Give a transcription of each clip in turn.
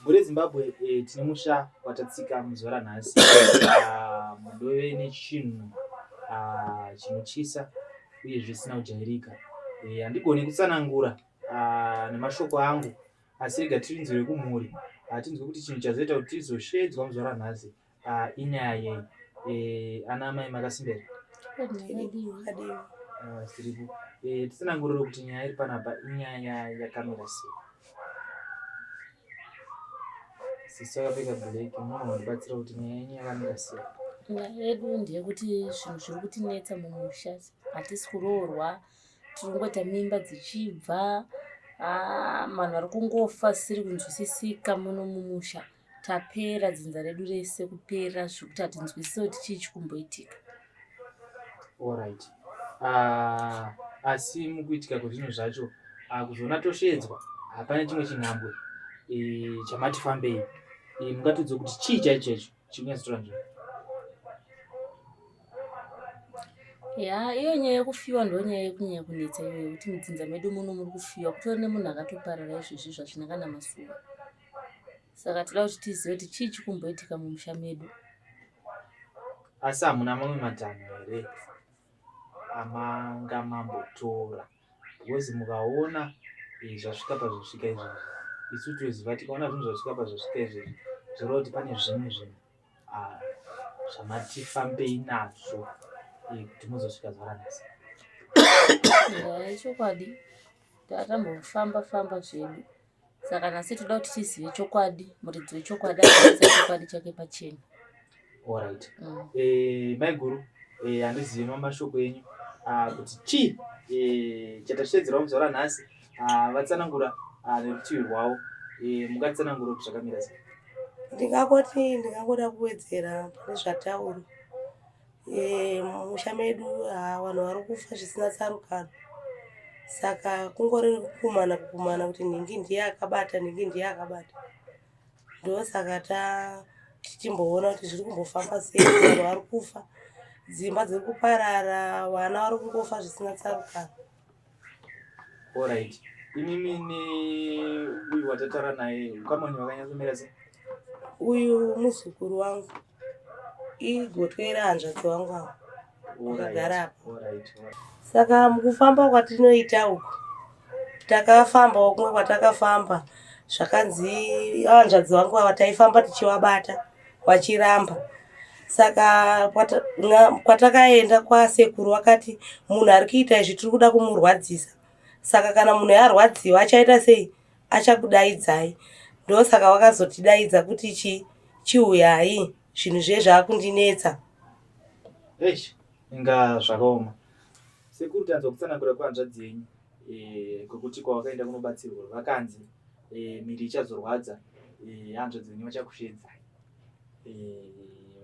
Muri Zimbabwe tine musha watatsika muzuva ranhasi mudove nechinhu chinochisa uye zvisina kujairika. Handigoni kutsanangura nemashoko angu, asi rega tirinzwire kumhuri tinzwe kuti chinhu chazoita kuti tizoshedzwa muzuva ranhasi inyaya yei. Ana mai makasimbera siripo. Titsanangurire kuti nyaya iri panapa inyaya yakamira sei. Sisi akapfeka black munobatsira kuti nyaya yenyu yakamira sei. Nyaya yedu ndeyekuti zvinhu zviri kutinetsa mumusha, hatisi kuroorwa, tiri kungoita mimba dzichibva, vanhu vari kungofa zvisiri kunzwisisika muno mumusha. Tapera dzinza redu rese kupera zvekuti hatinzwisisi kuti chii chikumboitika. Alright. Asi mukuitika kwezvinhu zvacho kuzoona toshedzwa hapana chimwe chinhambwe chamati fambei. Mungatidze kuti chii chaicho chiri kunyatsora nzvimbo. Iyo nyaya yekufiwa ndo nyaya yekunyanya kunetsa iyoyo, kuti mudzinza medu muno muri kufiwa, kutori nemunhu akatoparara izvozvi zvachina kana masuva. Saka toda kuti tizive kuti chii chikumboitika mumusha medu. Asi hamuna mamwe matanho here amanga mambotora, because mukaona zvasvika pazvosvika izvozvi, isu toziva tikaona zvinhu zvasvika pazvosvika izvozvi zvoreva kuti pane zvimwe zvinhu zvamatifambei nazvo kuti muzosvika zuva ranhasi. Chokwadi tatambofamba zvedu, saka nhasi toda kuti tizive chokwadi, muridzi wechokwadi azive chokwadi chake pachena. Alright. Maiguru, handizivi mashoko enyu kuti chii chatashedzerwa muzuva ranhasi, vatsanangura nerutivi rwavo, mungatsanangura kuti zvakamira sei. Ndingangoda kuwedzera pane zvatauro. Mumusha medu vanhu vari kufa zvisina tsarukano, saka kungori kukumana kuti nhingi ndiye akabata, nhingi ndiye akabata. Ndosaka tichimboona kuti zviri kumbofamba sei, vanhu vari kufa, dzimba dziri kuparara, vana vari kungofa zvisina tsarukano. Alright. Inini uyu watataura naye ukamani wakanyatsomira sei? Uyu muzukuru wangu, igotwe rahanzvadzi wangu avo akagara apa. Saka mukufamba kwatinoita uku, takafambawo kumwe kwatakafamba zvakanzi hanzvadzi wangu ava taifamba tichivabata vachiramba. Saka kwatakaenda kwasekuru vakati munhu ari kuita izvi tiri kuda kumurwadzisa, saka kana munhu yarwadziwa achaita sei, achakudaidzai. Ndosaka vakazotidaidza kuti chiuyai, zvinhu zvezvaakundinetsa. Inga zvakaoma. Sekuru tanzwa kutsanangura kwehanzvadzi yenyu kwekuti kwavakaenda kunobatsirwa vakanzi miri ichazorwadza, hanzvadzi yenyu vachakushedzai,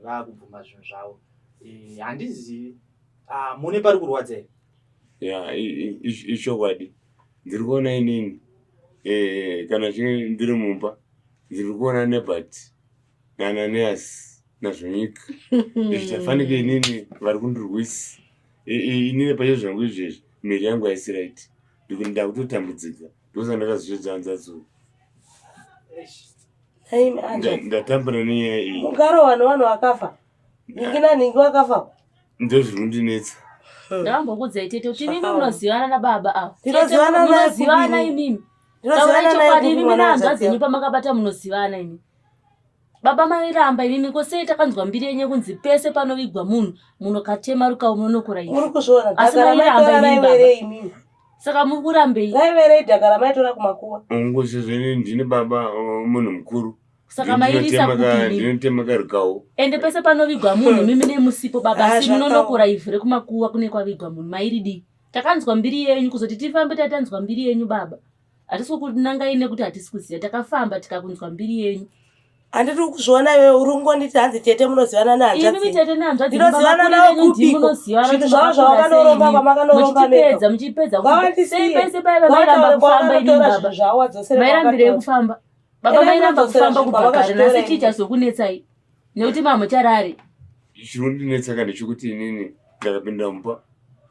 vaakubvuma zvinhu zvavo. Handizivi mune pari kurwadza here? Ichokwadi. Ndiri kuona inini kana ndiri mumba ndiri kuona nebhati nananeyasi nazvonyika. Zvichafanike inini vari kundirwisa. Inini pacho zvangu izvezvi miri yangu haisi raiti, ndikuenda kutotambudzika, ndosa ndakazozvedza hanzvadzi. Ndatambura nenyaya iyi. Mugarohwa nevanhu vakafa, nhingi nanhingi vakafa, ndozviri kundinetsa. Ndambokudzai tete kuti imimi munozivana nababa avo. Tinozivana imimi. Taura chokwadi, imimi nahanzvadzi yenyu pamakabata munozivana imimi. Baba mairamba imimi, kosei takanzwa mbiri yenyu kunzi pese panovigwa munhu munokatema rukawo munokura ivi. Muri kuzviona dhakara maitora imimi. Saka muri kurambei. Raiverei dhakara maitora kumakuva. Ungozvizvini ndine baba munhu mukuru. Saka mairisa kuti ndinotemaka rukawo. Ende pese panovigwa munhu mimi nemusipo baba si munonokura ivhu rekumakuva kune kwavigwa munhu mairidi. Takanzwa mbiri yenyu kuzoti tifambe tatanzwa mbiri yenyu baba. Hatisi kunangai nekuti hatisi kuziva, takafamba tikakunzwa mbiri yenyu. Handiri kuzviona iwewe uri kungonditi hanzi tete munozivana nehanzvadzi. Imimi tete nehanzvadzi ndinozivana nawo kupiko. Zvinhu zvavo zvavakanoromba kwamakanoromba meko. Muchipedza sei pese paiva mairamba kufamba imimi baba. Mairambirei kufamba. Baba mairamba kufamba kubva kare, nasi chii chazokunetsai? Nekuti mamucharare. Chiri kundinetsa kandi chokuti inini ndakapinda mumba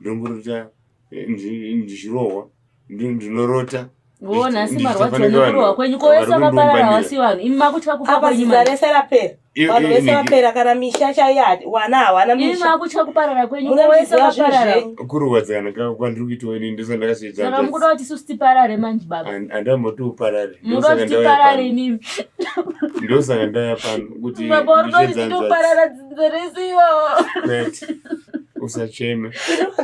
ndomborota ndichirohwa, ndinorota Wona asi marwadzo nekurohwa kwenyu kovesa vaparara wasi vanhu imi makutya kufa apa kwenyu zita rese rapera vanhu vese vapera kana misha chaiati wana hawana imi misha makutya kuparara kwenyu Muna kovesa zviziva zvinhu vaparara zvenyu. kurwadzana kwandiri kuitawo ini ndosandakasiedza saka mukuda kuti isusu tiparare manje baba handamboti uparare mukuda kuti tiparare imimi ndosaka ndaya pano kuti baba urikoti titoparara dzinzo rese iwawo usacheme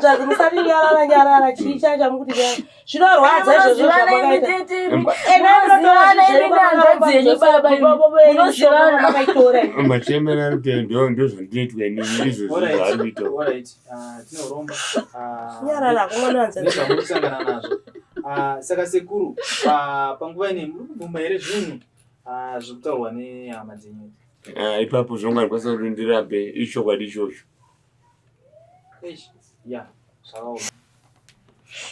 zvazi musati nyarara chii chacho chamukuti zvinorwadza izvozvo zvamakaita machemera ari kuita ndozvandinoitwa inini izvozvo zvaari kuitawo tinoromba nyarara kumwanowanza nezvamukusangana nazvo. Saka sekuru panguva ine muri kubvuma here zvinhu zvekutaurwa nehama dzenyu? ipapo zvongandikwanisa kuti ndirape ichokwadi ichocho. Ya, zvakaoma.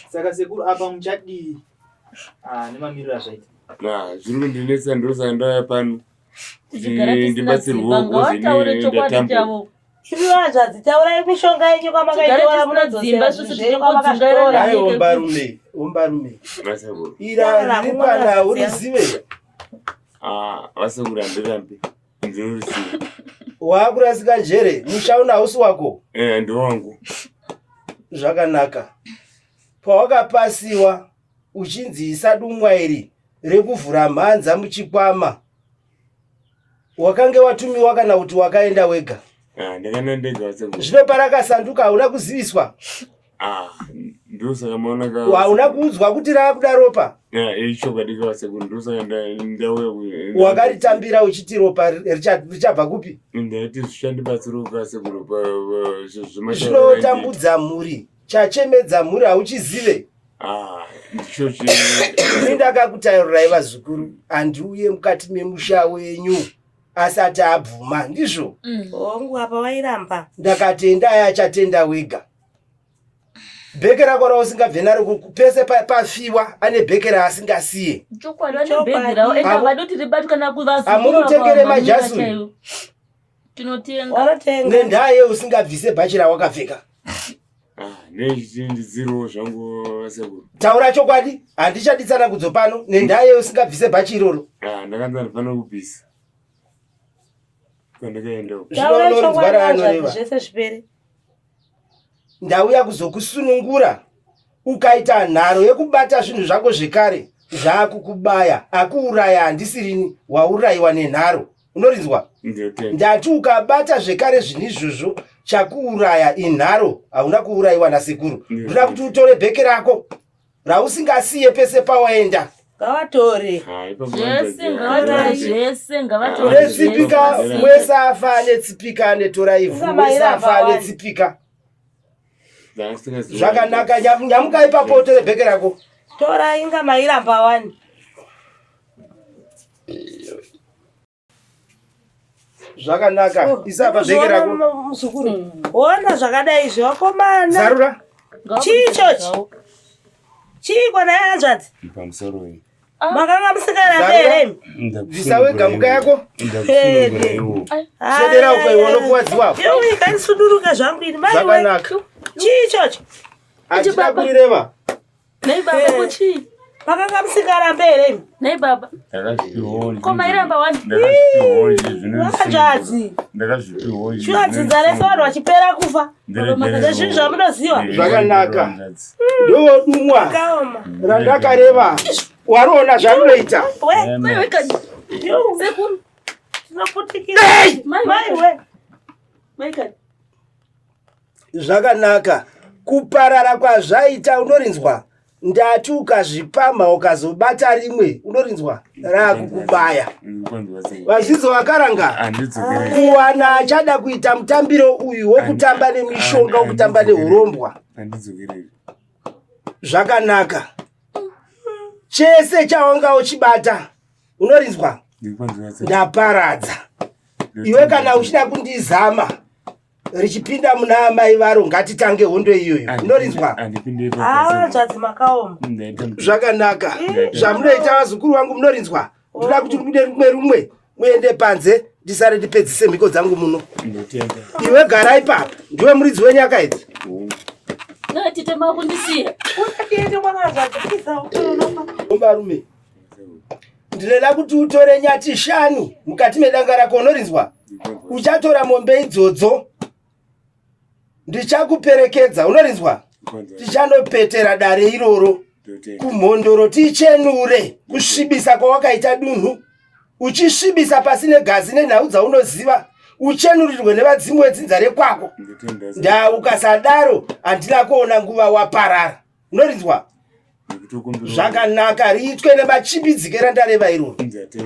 Saka sekuru apa muchadii nemamiriro azvaita? Zviri kundinetsa ndosaka ndauya pano tichigara tisina ndibatsirwe simba ngavataure chokwadi chavo zvinoanzvadzi taurai mishonga yenyu kwamakaitora dzimba susu tichongodzungaira ombarume vasakuru ira riri pana urizive vasakuru handirambe ndinoriziva waakurasika njere mushauna hausi wako ndiwangu zvakanaka pawakapasiwa uchinzi isadumwairi rekuvhura mhanza muchikwama wakange watumiwa kana kuti wakaenda wega? ndakaenda ndega vasakuru. zvino parakasanduka hauna kuziviswa? ndosaka maona hauna kuudzwa kuti raakuda ropa? ichokwadi kavasakuru ndosaka ndauya wakaritambira uchiti ropa richabva kupi? ndaiti zvichandibatsirawo kavasakuru zvinotambudza mhuri chachemedza mhuri hauchizive? ndichochi ini ndakakutaurirai vazukuru handiuye mukati memusha wenyu asati abvuma ndizvo. hongu apa wairamba ndakatenda yachatenda wega. bheke rako rausingabve naro pese pafiwa ane bheke raasingasiye. chokwadi vane bhegi ravo enda vadoti ribatkana hamunotengere majasuri tinotenga wanotenga nendaa yeusingabvise bhachi rawakapfeka. nezvindidzirowo zvangu vasekuru. taura chokwadi handichaditsana kudzo pano nendaa yeusingabvise bhachi iroro. ndakanza ndifana kubvisa kwandakaendawo. taura Zvinonzi chokwadi varanoreva. anzvadzi zvese zvipere ndauya kuzokusunungura ukaita nharo yekubata zvinhu zvako zvekare zvaakukubaya akuuraya handisirini waurayiwa nenharo unorinzwa. ndati ukabata zvekare zvinhu izvozvo chakuuraya inharo hauna kuurayiwa nasekuru. ndoda kuti utore bheke rako rausingasiye pese pawaenda ngavatore zvese ngavatore netsipika mwesafa netsipika netora ivhu mwesafa netsipika. zvakanaka nyamuka ipapo utore bheke rako. tora inga mairamba wani zvakanaka isapa bheke rako. muzukuru ona zvakadai zvevakomana zarura chiichochi chii kwana yanzvadzi pamusoro iyi makanga musikarapere bvisa wega muka yako sedera ukaiwonokuwadziwapo. iwe ikandisuduruka zvangu ini maiwe zvakanaka chiichochi hatina kuireva. nei baba kuchii makanga musikarapere nei baba komairamba wani vakanzvadzi chiwadzidza rese vanhu vachipera kufa zvezvinhu zvamunoziva zvakanaka ndovodumwa kaoma randakareva waroona zvarunoita. sekuru tinoputikira maiwe zvakanaka kuparara kwazvaita unorinzwa. ndati ukazvipamha ukazobata rimwe unorinzwa raakukubaya. vazhinji vakaranga kuwana achada kuita mutambiro uyu wokutamba nemishonga wokutamba neurombwa. zvakanaka chese chaunga uchibata unorinzwa ndaparadza. iwe kana uchida kundizama richipinda muna amai varo ngatitange hondo iyoyo unorinzwa. nzvadzi makaoma zvakanaka zvamunoita vazukuru vangu munorinzwa. ndoda kuti mude rumwe muende panze ndisare ndipedzise mhiko dzangu muno. iwe gara ipapa ndiwe muridzi wenyaka idzi. natitema kundisiya Unatiende kwakazadzikisa utonopa. Ombarume, ndireda kuti utore nyati 5 mukati medanga rako unorinzwa. Uchatora mombe idzodzo ndichakuperekedza unorinzwa. Tichanopetera dare iroro kumhondoro tichenure kusvibisa kwawakaita dunhu. Uchisvibisa pasine gazi nenhau dzaunoziva uchenurirwe nevadzimu wedzinza rekwako. Nda ukasadaro handina kuona nguva waparara unorinzwa. Zvakanaka riitwe nemachimbidzike randareva iroro.